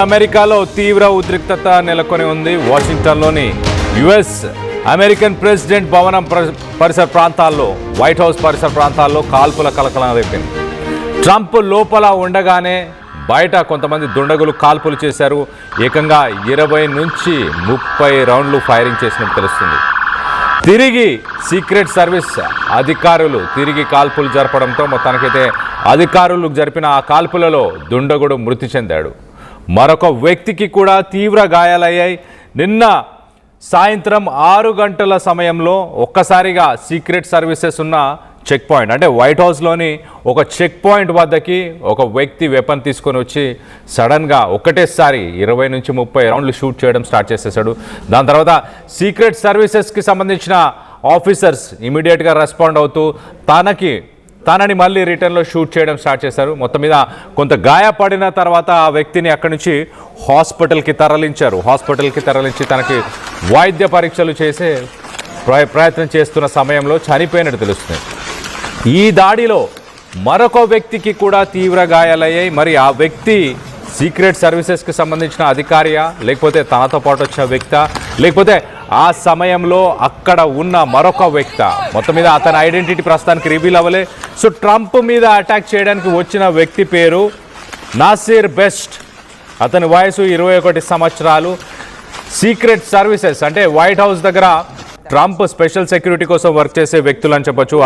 అమెరికాలో తీవ్ర ఉద్రిక్తత నెలకొని ఉంది. వాషింగ్టన్లోని యుఎస్ అమెరికన్ ప్రెసిడెంట్ భవనం పరిసర ప్రాంతాల్లో, వైట్ హౌస్ పరిసర ప్రాంతాల్లో కాల్పుల కలకలం రేపింది. ట్రంప్ లోపల ఉండగానే బయట కొంతమంది దుండగులు కాల్పులు చేశారు. ఏకంగా 20 నుంచి 30 రౌండ్లు ఫైరింగ్ చేసినట్టు తెలుస్తుంది. తిరిగి సీక్రెట్ సర్వీస్ అధికారులు తిరిగి కాల్పులు జరపడంతో మొత్తానికైతే అధికారులు జరిపిన ఆ కాల్పులలో దుండగుడు మృతి చెందాడు. మరొక వ్యక్తికి కూడా తీవ్ర గాయాలయ్యాయి. నిన్న సాయంత్రం 6 గంటల సమయంలో ఒక్కసారిగా సీక్రెట్ సర్వీసెస్ ఉన్న చెక్ పాయింట్, అంటే వైట్ హౌస్లోని ఒక చెక్ పాయింట్ వద్దకి ఒక వ్యక్తి వెపన్ తీసుకొని వచ్చి సడన్గా ఒక్కటేసారి 20 నుంచి 30 రౌండ్లు షూట్ చేయడం స్టార్ట్ చేసేసాడు. దాని తర్వాత సీక్రెట్ సర్వీసెస్కి సంబంధించిన ఆఫీసర్స్ ఇమీడియట్గా రెస్పాండ్ అవుతూ తనని మళ్ళీ రిటర్న్లో షూట్ చేయడం స్టార్ట్ చేశారు. మొత్తం మీద కొంత గాయపడిన తర్వాత ఆ వ్యక్తిని అక్కడి నుంచి హాస్పిటల్కి తరలించి తనకి వైద్య పరీక్షలు చేసే ప్రయత్నం చేస్తున్న సమయంలో చనిపోయినట్టు తెలుస్తుంది. ఈ దాడిలో మరొక వ్యక్తికి కూడా తీవ్ర గాయాలయ్యాయి. మరి ఆ వ్యక్తి సీక్రెట్ సర్వీసెస్కి సంబంధించిన అధికారియా, లేకపోతే తనతో పాటు వచ్చిన వ్యక్తా, లేకపోతే ఆ సమయంలో అక్కడ ఉన్న మరొక వ్యక్త? మొత్తం మీద అతని ఐడెంటిటీ ప్రస్తుతానికి రివీల్ అవ్వలే. సో ట్రంప్ మీద అటాక్ చేయడానికి వచ్చిన వ్యక్తి పేరు నాసిర్ బెస్ట్. అతని వయసు 21 సంవత్సరాలు. సీక్రెట్ సర్వీసెస్ అంటే వైట్ హౌస్ దగ్గర ట్రంప్ స్పెషల్ సెక్యూరిటీ కోసం వర్క్ చేసే వ్యక్తులు అని చెప్పొచ్చు.